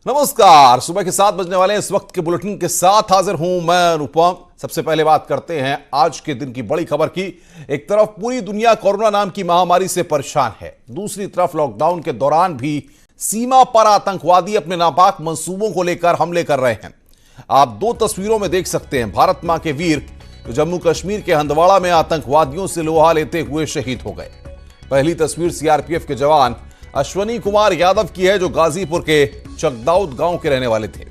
नमस्कार। सुबह के 7 बजने वाले इस वक्त के बुलेटिन के साथ हाजिर हूं मैं अनुपम। सबसे पहले बात करते हैं आज के दिन की बड़ी खबर की। एक तरफ पूरी दुनिया कोरोना नाम की महामारी से परेशान है, दूसरी तरफ लॉकडाउन के दौरान भी सीमा पर आतंकवादी अपने नापाक मंसूबों को लेकर हमले कर रहे हैं। आप दो तस्वीरों में देख सकते हैं भारत मां के वीर जो जम्मू कश्मीर के हंदवाड़ा में आतंकवादियों से लोहा लेते हुए शहीद हो गए। पहली तस्वीर सीआरपीएफ के जवान अश्वनी कुमार यादव की है जो गाजीपुर के चकदाउद गांव के रहने वाले थे।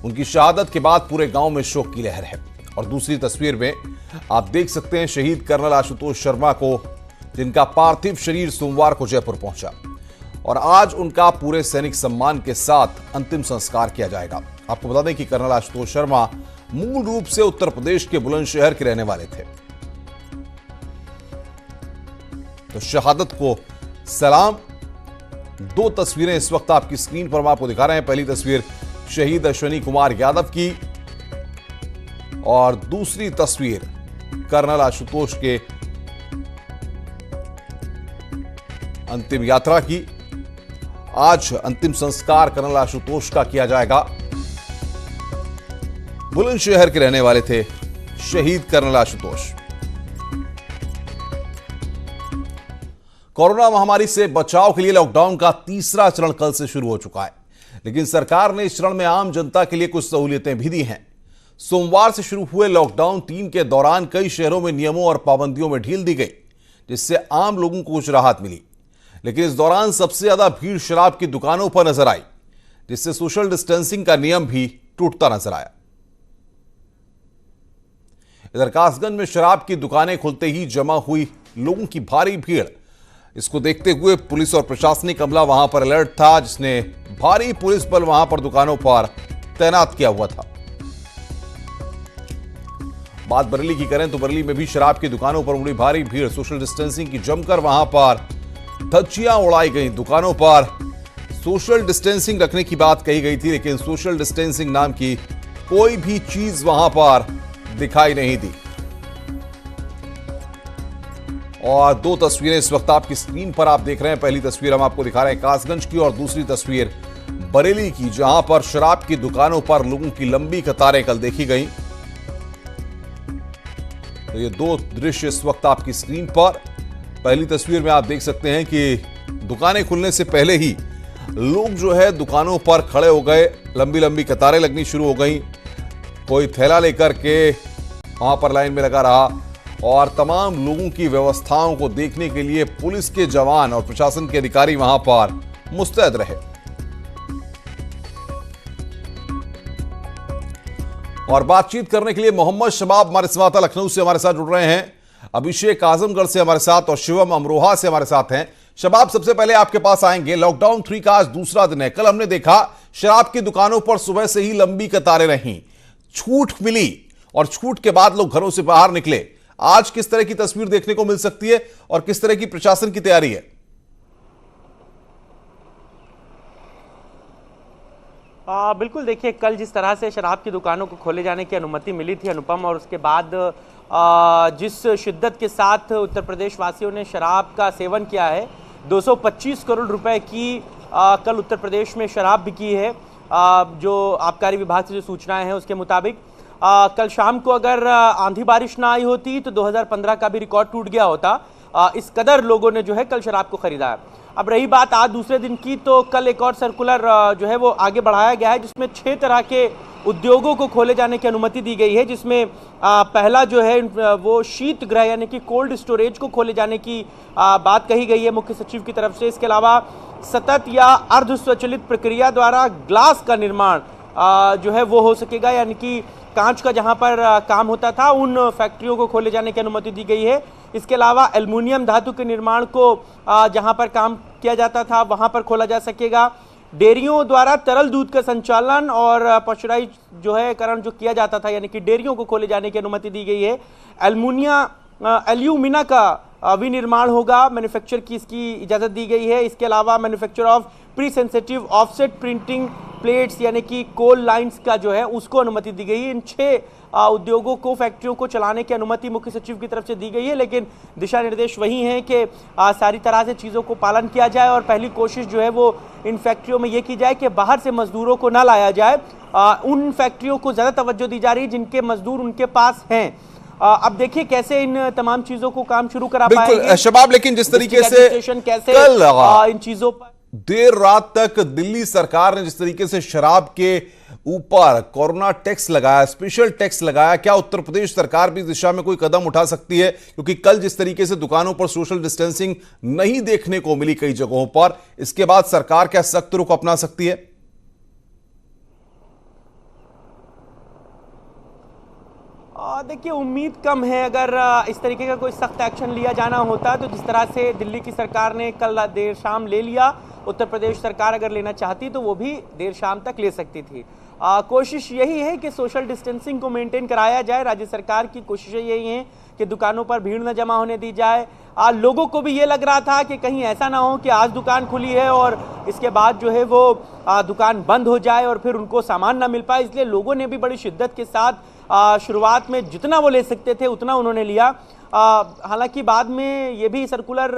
उनकी शहादत के बाद पूरे गांव में शोक की लहर है। और दूसरी तस्वीर में आप देख सकते हैं शहीद कर्नल आशुतोष शर्मा को, जिनका पार्थिव शरीर सोमवार को जयपुर पहुंचा और आज उनका पूरे सैनिक सम्मान के साथ अंतिम संस्कार किया जाएगा। आपको बता दें कि कर्नल आशुतोष शर्मा मूल रूप से उत्तर प्रदेश के बुलंदशहर के रहने वाले थे। तो शहादत को सलाम। दो तस्वीरें इस वक्त आपकी स्क्रीन पर हम आपको दिखा रहे हैं। पहली तस्वीर शहीद अश्वनी कुमार यादव की और दूसरी तस्वीर कर्नल आशुतोष के अंतिम यात्रा की। आज अंतिम संस्कार कर्नल आशुतोष का किया जाएगा। बुलंदशहर के रहने वाले थे शहीद कर्नल आशुतोष। कोरोना महामारी से बचाव के लिए लॉकडाउन का तीसरा चरण कल से शुरू हो चुका है, लेकिन सरकार ने इस चरण में आम जनता के लिए कुछ सहूलियतें भी दी हैं। सोमवार से शुरू हुए लॉकडाउन 3 के दौरान कई शहरों में नियमों और पाबंदियों में ढील दी गई, जिससे आम लोगों को कुछ राहत मिली। लेकिन इस दौरान सबसे ज्यादा भीड़ शराब की दुकानों पर नजर आई, जिससे सोशल डिस्टेंसिंग का नियम भी टूटता नजर आया। इधर कासगंज में शराब की दुकानें खुलते ही जमा हुई लोगों की भारी भीड़। इसको देखते हुए पुलिस और प्रशासनिक अमला वहां पर अलर्ट था, जिसने भारी पुलिस बल वहां पर दुकानों पर तैनात किया हुआ था। बात बरेली की करें तो बरेली में भी शराब की दुकानों पर उमड़ी भारी भीड़। सोशल डिस्टेंसिंग की जमकर वहां पर धज्जियां उड़ाई गई। दुकानों पर सोशल डिस्टेंसिंग रखने की बात कही गई थी, लेकिन सोशल डिस्टेंसिंग नाम की कोई भी चीज वहां पर दिखाई नहीं दी। और दो तस्वीरें इस वक्त आपकी स्क्रीन पर आप देख रहे हैं। पहली तस्वीर हम आपको दिखा रहे हैं कासगंज की और दूसरी तस्वीर बरेली की, जहां पर शराब की दुकानों पर लोगों की लंबी कतारें कल देखी गई। तो ये दो दृश्य इस वक्त आपकी स्क्रीन पर। पहली तस्वीर में आप देख सकते हैं कि दुकानें खुलने से पहले ही लोग जो है दुकानों पर खड़े हो गए, लंबी लंबी कतारें लगनी शुरू हो गई। कोई थैला लेकर के वहां पर लाइन में लगा रहा और तमाम लोगों की व्यवस्थाओं को देखने के लिए पुलिस के जवान और प्रशासन के अधिकारी वहां पर मुस्तैद रहे। और बातचीत करने के लिए मोहम्मद शबाब हमारे संवाददाता लखनऊ से हमारे साथ जुड़ रहे हैं। अभिषेक आजमगढ़ से हमारे साथ और शिवम अमरोहा से हमारे साथ हैं। शबाब, सबसे पहले आपके पास आएंगे। लॉकडाउन 3 का आज दूसरा दिन है। कल हमने देखा शराब की दुकानों पर सुबह से ही लंबी कतारें रहीं, छूट मिली और छूट के बाद लोग घरों से बाहर निकले। आज किस तरह की तस्वीर देखने को मिल सकती है और किस तरह की प्रशासन की तैयारी है? बिल्कुल, देखिए कल जिस तरह से शराब की दुकानों को खोले जाने की अनुमति मिली थी अनुपम, और उसके बाद जिस शिद्दत के साथ उत्तर प्रदेश वासियों ने शराब का सेवन किया है, 225 करोड़ रुपए की कल उत्तर प्रदेश में शराब बिकी है। जो आबकारी विभाग से जो सूचनाएं हैं उसके मुताबिक कल शाम को अगर आंधी बारिश ना आई होती तो 2015 का भी रिकॉर्ड टूट गया होता। इस कदर लोगों ने जो है कल शराब को खरीदा है। अब रही बात आज दूसरे दिन की, तो कल एक और सर्कुलर जो है वो आगे बढ़ाया गया है, जिसमें 6 तरह के उद्योगों को खोले जाने की अनुमति दी गई है। जिसमें पहला जो है वो शीत गृह यानी कि कोल्ड स्टोरेज को खोले जाने की बात कही गई है मुख्य सचिव की तरफ से। इसके अलावा सतत या अर्ध स्वचालित प्रक्रिया द्वारा ग्लास का निर्माण जो है वो हो सकेगा, यानी कि कांच का जहां पर काम होता था उन फैक्ट्रियों को खोले जाने की अनुमति दी गई है। इसके अलावा एल्युमिनियम धातु के निर्माण को जहां पर काम किया जाता था वहां पर खोला जा सकेगा। डेयरियों द्वारा तरल दूध का संचालन और पशुराई जो है करण जो किया जाता था, यानी कि डेयरियों को खोले जाने की अनुमति दी गई है। एल्यूमिना का विनिर्माण होगा, मैन्युफैक्चर की इसकी इजाजत दी गई है। इसके अलावा manufacture of pre sensitive offset printing plates यानी कि कोल लाइंस का जो है उसको अनुमति दी गई है। इन 6 उद्योगों को, फैक्ट्रियों को चलाने की अनुमति मुख्य सचिव की तरफ से दी गई है, लेकिन दिशा निर्देश वही हैं कि सारी तरह से चीज़ों को पालन किया जाए और पहली कोशिश जो है वो इन फैक्ट्रियों में ये की जाए कि बाहर से मजदूरों को ना लाया जाए। उन फैक्ट्रियों को ज़्यादा तवज्जो दी जा रही है जिनके मजदूर उनके पास हैं। अब देखिए कैसे इन तमाम चीज़ों को काम शुरू करा पाएंगे शबाब, लेकिन जिस तरीके से कैसे कल इन चीज़ों पर देर रात तक दिल्ली सरकार ने जिस तरीके से शराब के ऊपर कोरोना टैक्स लगाया, स्पेशल टैक्स लगाया, क्या उत्तर प्रदेश सरकार भी इस दिशा में कोई कदम उठा सकती है? क्योंकि कल जिस तरीके से दुकानों पर सोशल डिस्टेंसिंग नहीं देखने को मिली कई जगहों पर, इसके बाद सरकार क्या सख्त रुख अपना सकती है? देखिए उम्मीद कम है। अगर इस तरीके का कोई सख्त एक्शन लिया जाना होता तो जिस तरह से दिल्ली की सरकार ने कल देर शाम ले लिया, उत्तर प्रदेश सरकार अगर लेना चाहती तो वो भी देर शाम तक ले सकती थी। कोशिश यही है कि सोशल डिस्टेंसिंग को मेंटेन कराया जाए। राज्य सरकार की कोशिशें यही हैं कि दुकानों पर भीड़ न जमा होने दी जाए। लोगों को भी ये लग रहा था कि कहीं ऐसा ना हो कि आज दुकान खुली है और इसके बाद जो है वो दुकान बंद हो जाए और फिर उनको सामान ना मिल पाए, इसलिए लोगों ने भी बड़ी शिद्दत के साथ शुरुआत में जितना वो ले सकते थे उतना उन्होंने लिया। हालांकि बाद में ये भी सर्कुलर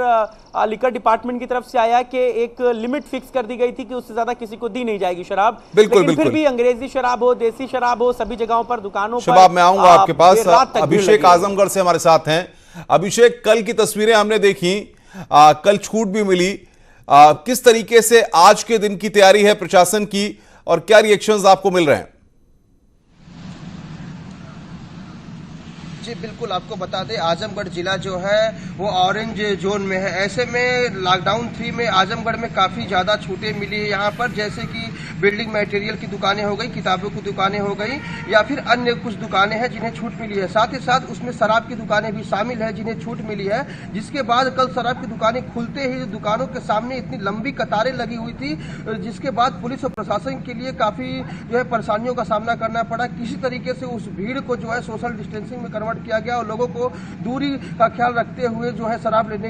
लिकर डिपार्टमेंट की तरफ से आया कि एक लिमिट फिक्स कर दी गई थी कि उससे ज्यादा किसी को दी नहीं जाएगी शराब। लेकिन फिर भी अंग्रेजी शराब हो, देसी शराब हो, सभी जगहों पर दुकानों पर शबाब, मैं आऊंगा आपके पास। अभिषेक आजमगढ़ से हमारे साथ हैं। अभिषेक, कल की तस्वीरें हमने देखी, कल छूट भी मिली, किस तरीके से आज के दिन की तैयारी है प्रशासन की और क्या रिएक्शंस आपको मिल रहे हैं? जी बिल्कुल, आपको बता दें आजमगढ़ जिला जो है वो ऑरेंज जोन में है। ऐसे में लॉकडाउन 3 में आजमगढ़ में काफ़ी ज़्यादा छूटें मिली है यहाँ पर, जैसे कि बिल्डिंग मटेरियल की दुकानें हो गई, किताबों की दुकानें हो गई या फिर अन्य कुछ दुकानें हैं जिन्हें छूट मिली है। साथ ही साथ उसमें शराब की दुकानें भी शामिल है जिन्हें छूट मिली है, जिसके बाद कल शराब की दुकानें खुलते ही दुकानों के सामने इतनी लंबी कतारें लगी हुई थी, जिसके बाद पुलिस और प्रशासन के लिए काफ़ी जो है परेशानियों का सामना करना पड़ा। किसी तरीके से उस भीड़ को जो है सोशल डिस्टेंसिंग में कन्वर्ट किया गया और लोगों को दूरी का ख्याल रखते हुए जो है शराब लेने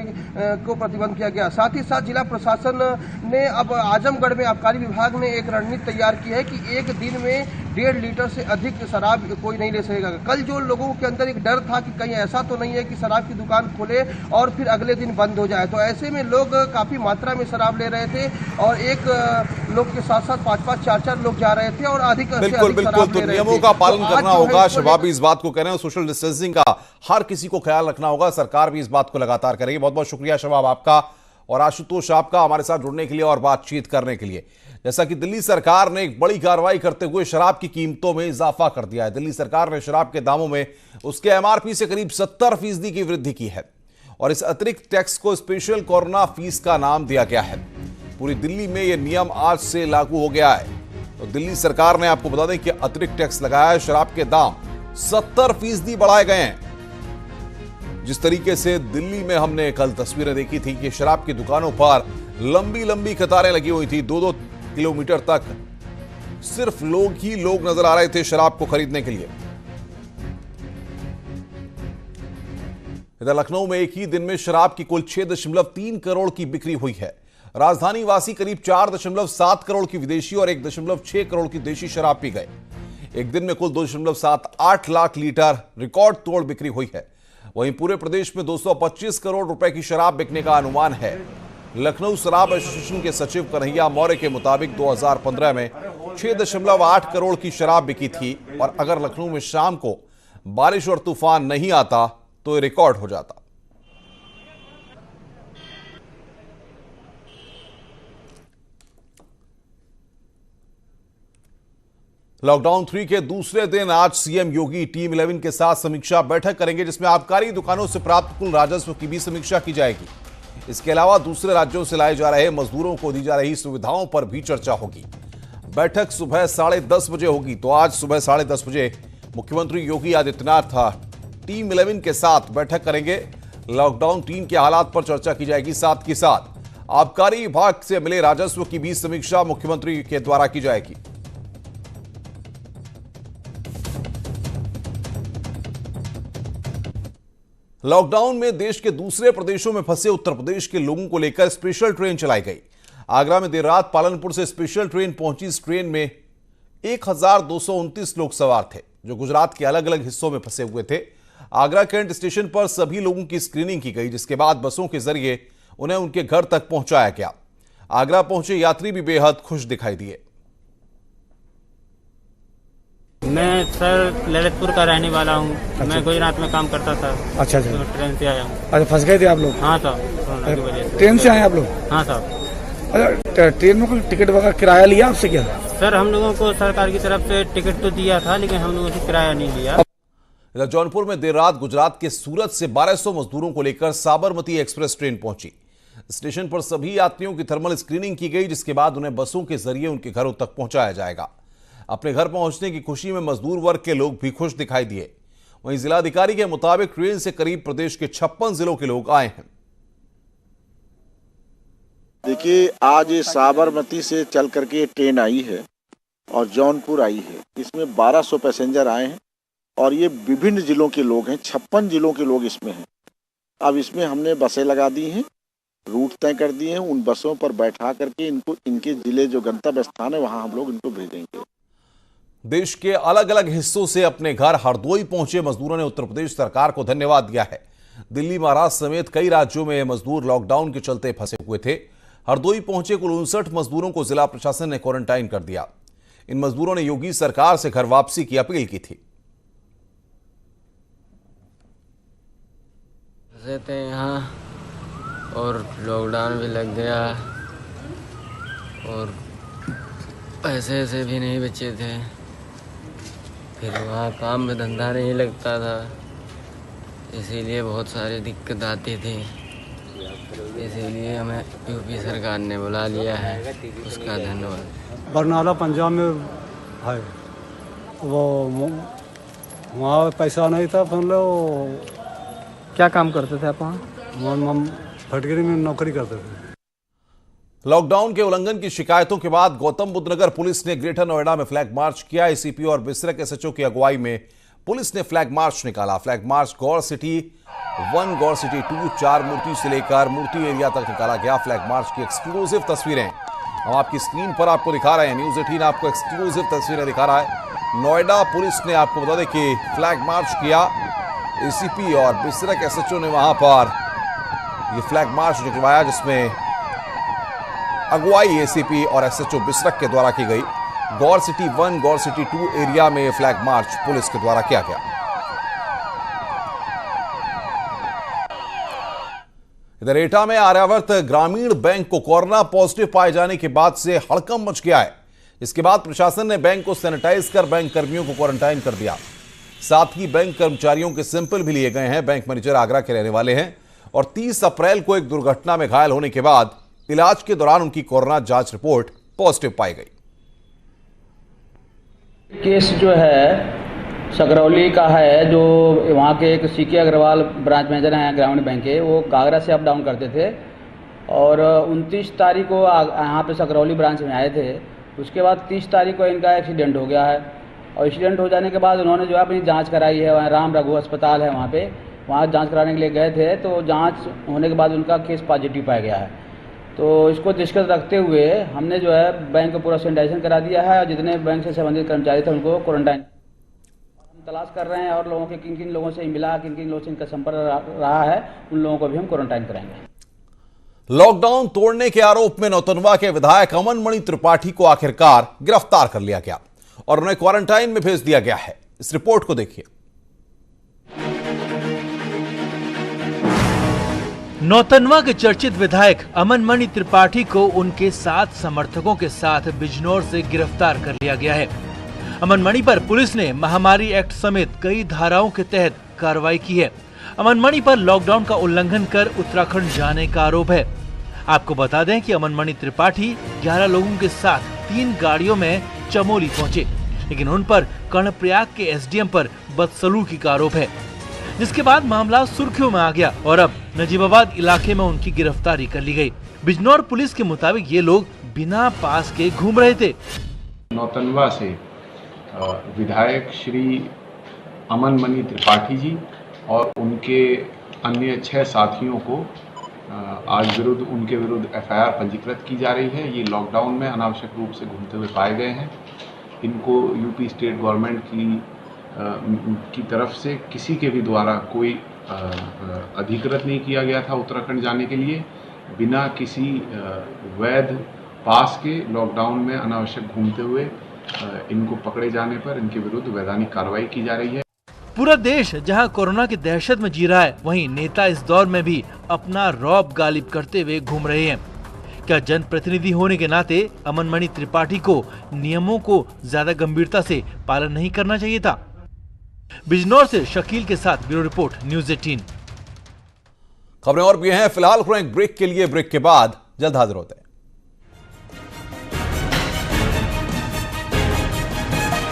को प्रतिबंध किया गया। साथ ही साथ जिला प्रशासन ने अब आजमगढ़ में आबकारी विभाग ने एक रणनीति तैयार की है कि एक दिन में 1.5 लीटर से अधिक शराब कोई नहीं ले सकेगा। कल जो लोगों के अंदर एक डर था कि कहीं ऐसा तो नहीं है कि शराब की दुकान खोले और फिर अगले दिन बंद हो जाए, तो ऐसे में लोग काफी मात्रा में शराब ले रहे थे और एक लोग के साथ साथ 5-5, 4-4 लोग जा रहे थे और अधिक से अधिक शराब ले रहे थे। नियमों का पालन करना होगा। शबाब इस बात को कह रहे हैं, सोशल डिस्टेंसिंग का हर किसी को ख्याल रखना होगा। सरकार भी इस बात को लगातार करेगी। बहुत बहुत शुक्रिया शबाब आपका और आशुतोष आपका हमारे साथ जुड़ने के लिए और बातचीत करने के लिए। जैसा कि दिल्ली सरकार ने एक बड़ी कार्रवाई करते हुए शराब की कीमतों में इजाफा कर दिया है। दिल्ली सरकार ने शराब के दामों में उसके एमआरपी से करीब 70% की वृद्धि की है और इस अतिरिक्त टैक्स को स्पेशल कोरोना फीस का नाम दिया गया है। पूरी दिल्ली में यह नियम आज से लागू हो गया है। तो दिल्ली सरकार ने, आपको बता दें कि अतिरिक्त टैक्स लगाया है, शराब के दाम 70% बढ़ाए गए हैं। जिस तरीके से दिल्ली में हमने कल तस्वीरें देखी थी कि शराब की दुकानों पर लंबी लंबी कतारें लगी हुई थी, 2-2 किलोमीटर तक सिर्फ लोग ही लोग नजर आ रहे थे शराब को खरीदने के लिए। इधर लखनऊ में एक ही दिन में शराब की कुल 6.3 करोड़ की बिक्री हुई है। राजधानी वासी करीब 4.7 करोड़ की विदेशी और 1.6 करोड़ की देशी शराब पी गए। एक दिन में कुल 2.78 लाख लीटर रिकॉर्ड तोड़ बिक्री हुई है। वहीं पूरे प्रदेश में 225 करोड़ रुपए की शराब बिकने का अनुमान है। लखनऊ शराब एसोसिएशन के सचिव कन्हैया मौर्य के मुताबिक 2015 में 6.8 करोड़ की शराब बिकी थी और अगर लखनऊ में शाम को बारिश और तूफान नहीं आता तो रिकॉर्ड हो जाता। लॉकडाउन 3 के दूसरे दिन आज सीएम योगी टीम 11 के साथ समीक्षा बैठक करेंगे, जिसमें आबकारी दुकानों से प्राप्त कुल राजस्व की भी समीक्षा की जाएगी। इसके अलावा दूसरे राज्यों से लाए जा रहे मजदूरों को दी जा रही सुविधाओं पर भी चर्चा होगी। बैठक सुबह 10:30 बजे होगी। तो आज सुबह 10:30 बजे मुख्यमंत्री योगी आदित्यनाथ टीम 11 के साथ बैठक करेंगे। लॉकडाउन 3 के हालात पर चर्चा की जाएगी। साथ ही साथ आबकारी विभाग से मिले राजस्व की भी समीक्षा मुख्यमंत्री के द्वारा की जाएगी। लॉकडाउन में देश के दूसरे प्रदेशों में फंसे उत्तर प्रदेश के लोगों को लेकर स्पेशल ट्रेन चलाई गई। आगरा में देर रात पालनपुर से स्पेशल ट्रेन पहुंची। इस ट्रेन में 1229 लोग सवार थे जो गुजरात के अलग अलग हिस्सों में फंसे हुए थे। आगरा कैंट स्टेशन पर सभी लोगों की स्क्रीनिंग की गई, जिसके बाद बसों के जरिए उन्हें उनके घर तक पहुंचाया गया। आगरा पहुंचे यात्री भी बेहद खुश दिखाई दिए। मैं सर ललितपुर का रहने वाला हूँ। अच्छा। मैं गुजरात में काम करता था। अच्छा तो ट्रेन से आया हूँ। अच्छा, फंस गए थे आप लोग? हाँ साहब, कोरोना की वजह से। ट्रेन से आए आप लोग? हाँ साहब। अच्छा, ट्रेन में कोई टिकट वगैरह किराया लिया आपसे क्या? सर हम लोगों को सरकार की तरफ से टिकट तो दिया था, लेकिन हम लोगों से किराया नहीं लिया। इधर जौनपुर में देर रात गुजरात के सूरत से 1200 मजदूरों को लेकर साबरमती एक्सप्रेस ट्रेन पहुंची। स्टेशन पर सभी यात्रियों की थर्मल स्क्रीनिंग की गई, जिसके बाद उन्हें बसों के जरिए उनके घरों तक पहुंचाया जाएगा। अपने घर पहुंचने की खुशी में मजदूर वर्ग के लोग भी खुश दिखाई दिए। वहीं जिलाधिकारी के मुताबिक ट्रेन से करीब प्रदेश के 56 जिलों के लोग आए हैं। देखिए, आज साबरमती से चल करके ट्रेन आई है और जौनपुर आई है। इसमें 1200 पैसेंजर आए हैं और ये विभिन्न जिलों के लोग हैं। 56 जिलों के लोग इसमें हैं। अब इसमें हमने बसें लगा दी हैं, रूट तय कर दिए हैं। उन बसों पर बैठा करके इनको इनके जिले जो गंतव्य स्थान है वहां हम लोग इनको भेजेंगे। देश के अलग अलग हिस्सों से अपने घर हरदोई पहुंचे मजदूरों ने उत्तर प्रदेश सरकार को धन्यवाद दिया है। दिल्ली, महाराष्ट्र समेत कई राज्यों में मजदूर लॉकडाउन के चलते फंसे हुए थे। हरदोई पहुंचे कुल 59 मजदूरों को जिला प्रशासन ने क्वारंटाइन कर दिया। इन मजदूरों ने योगी सरकार से घर वापसी की अपील की थी। रहते यहाँ और लॉकडाउन भी लग गया और पैसे से भी नहीं बचे थे। फिर वहाँ काम में धंधा नहीं लगता था, इसीलिए बहुत सारी दिक्कत आती थी। इसीलिए हमें यूपी सरकार ने बुला लिया है, उसका धन्यवाद। बरनाला पंजाब में है, वो वहाँ पैसा नहीं था। फिर लोग क्या काम करते थे आप वहाँ? हम फैक्ट्री में नौकरी करते थे। लॉकडाउन के उल्लंघन की शिकायतों के बाद गौतम बुद्ध नगर पुलिस ने ग्रेटर नोएडा में फ्लैग मार्च किया। एसीपी और बिसरक एसएचओ की अगुवाई में पुलिस ने फ्लैग मार्च निकाला। फ्लैग मार्च गौर सिटी 1, गौर सिटी 2, 4 मूर्ति से लेकर मूर्ति एरिया तक निकाला गया। फ्लैग मार्च की एक्सक्लूसिव तस्वीरें हम आपकी स्क्रीन पर आपको दिखा रहे हैं। न्यूज 18 आपको एक्सक्लूसिव तस्वीरें दिखा रहा है। नोएडा पुलिस ने आपको बता दें कि फ्लैग मार्च किया। एसीपी और बिसरक एसएचओ ने वहां पर यह फ्लैग मार्च निकलवाया, जिसमें अगुवाई एसीपी और एसएचओ बिसरक के द्वारा की गई। गौर सिटी 1, गौर सिटी 2 एरिया में फ्लैग मार्च पुलिस के द्वारा किया गया। इधर एटा में आर्यावर्त ग्रामीण बैंक को कोरोना पॉजिटिव पाए जाने के बाद से हड़कंप मच गया है। इसके बाद प्रशासन ने बैंक को सैनिटाइज कर बैंक कर्मियों को क्वारंटाइन कर दिया। साथ ही बैंक कर्मचारियों के सैंपल भी लिए गए हैं। बैंक मैनेजर आगरा के रहने वाले हैं और 30 अप्रैल को एक दुर्घटना में घायल होने के बाद इलाज के दौरान उनकी कोरोना जांच रिपोर्ट पॉजिटिव पाई गई। केस जो है सकरौली का है, जो वहाँ के एक सीके अग्रवाल ब्रांच मैनेजर हैं ग्रामीण बैंक के, वो आगरा से अप डाउन करते थे और 29 तारीख को यहाँ पे सकरौली ब्रांच में आए थे। उसके बाद 30 तारीख को इनका एक्सीडेंट हो गया है और एक्सीडेंट हो जाने के बाद उन्होंने जो है अपनी जांच कराई है। वहाँ राम रघु अस्पताल है वहाँ पे, वहाँ जांच कराने के लिए गए थे। तो जांच होने के बाद उनका केस पॉजिटिव पाया गया है। तो इसको दृष्टिगत रखते हुए हमने जो है बैंक को पूरा सैनिटाइजेशन करा दिया है और जितने बैंक से संबंधित कर्मचारी थे उनको क्वारंटाइन हम तलाश कर रहे हैं और लोगों के किन किन लोगों से मिला, किन किन लोगों से इनका संपर्क रहा है, उन लोगों को भी हम क्वारंटाइन कराएंगे। लॉकडाउन तोड़ने के आरोप में नौतनवा के विधायक अमन मणि त्रिपाठी को आखिरकार गिरफ्तार कर लिया गया और उन्हें क्वारंटाइन में भेज दिया गया है। इस रिपोर्ट को देखिए। नौतनवा के चर्चित विधायक अमन मणि त्रिपाठी को उनके 7 समर्थकों के साथ बिजनौर से गिरफ्तार कर लिया गया है। अमन मणि पर पुलिस ने महामारी एक्ट समेत कई धाराओं के तहत कार्रवाई की है। अमन मणि पर लॉकडाउन का उल्लंघन कर उत्तराखंड जाने का आरोप है। आपको बता दें कि अमन मणि त्रिपाठी 11 लोगों के साथ 3 गाड़ियों में चमोली पहुंचे, लेकिन उन पर कर्णप्रयाग के एसडीएम पर बदसलूकी का आरोप है, जिसके बाद मामला सुर्खियों में आ गया और अब नजीबाबाद इलाके में उनकी गिरफ्तारी कर ली गई। बिजनौर पुलिस के मुताबिक ये लोग बिना पास के घूम रहे थे। नौतनवा से विधायक श्री अमन मणि त्रिपाठी जी और उनके अन्य 6 साथियों को आज उनके विरुद्ध FIR पंजीकृत की जा रही है। ये लॉकडाउन में अनावश्यक रूप से घूमते हुए पाए गए हैं। इनको यूपी स्टेट गवर्नमेंट की तरफ से किसी के भी द्वारा कोई अधिकृत नहीं किया गया था उत्तराखंड जाने के लिए। बिना किसी वैध पास के लॉकडाउन में अनावश्यक घूमते हुए इनको पकड़े जाने पर इनके विरुद्ध वैधानिक कार्रवाई की जा रही है। पूरा देश जहां कोरोना की दहशत में जी रहा है, वहीं नेता इस दौर में भी अपना रौब गालिब करते हुए घूम रहे हैं। क्या जनप्रतिनिधि होने के नाते अमन मणि त्रिपाठी को नियमों को ज्यादा गंभीरता से पालन नहीं करना चाहिए था? बिजनौर से शकील के साथ ब्यूरो रिपोर्ट, न्यूज़ 18। खबरें और भी हैं, फिलहाल एक ब्रेक के लिए, ब्रेक के बाद जल्द हाजिर होते हैं।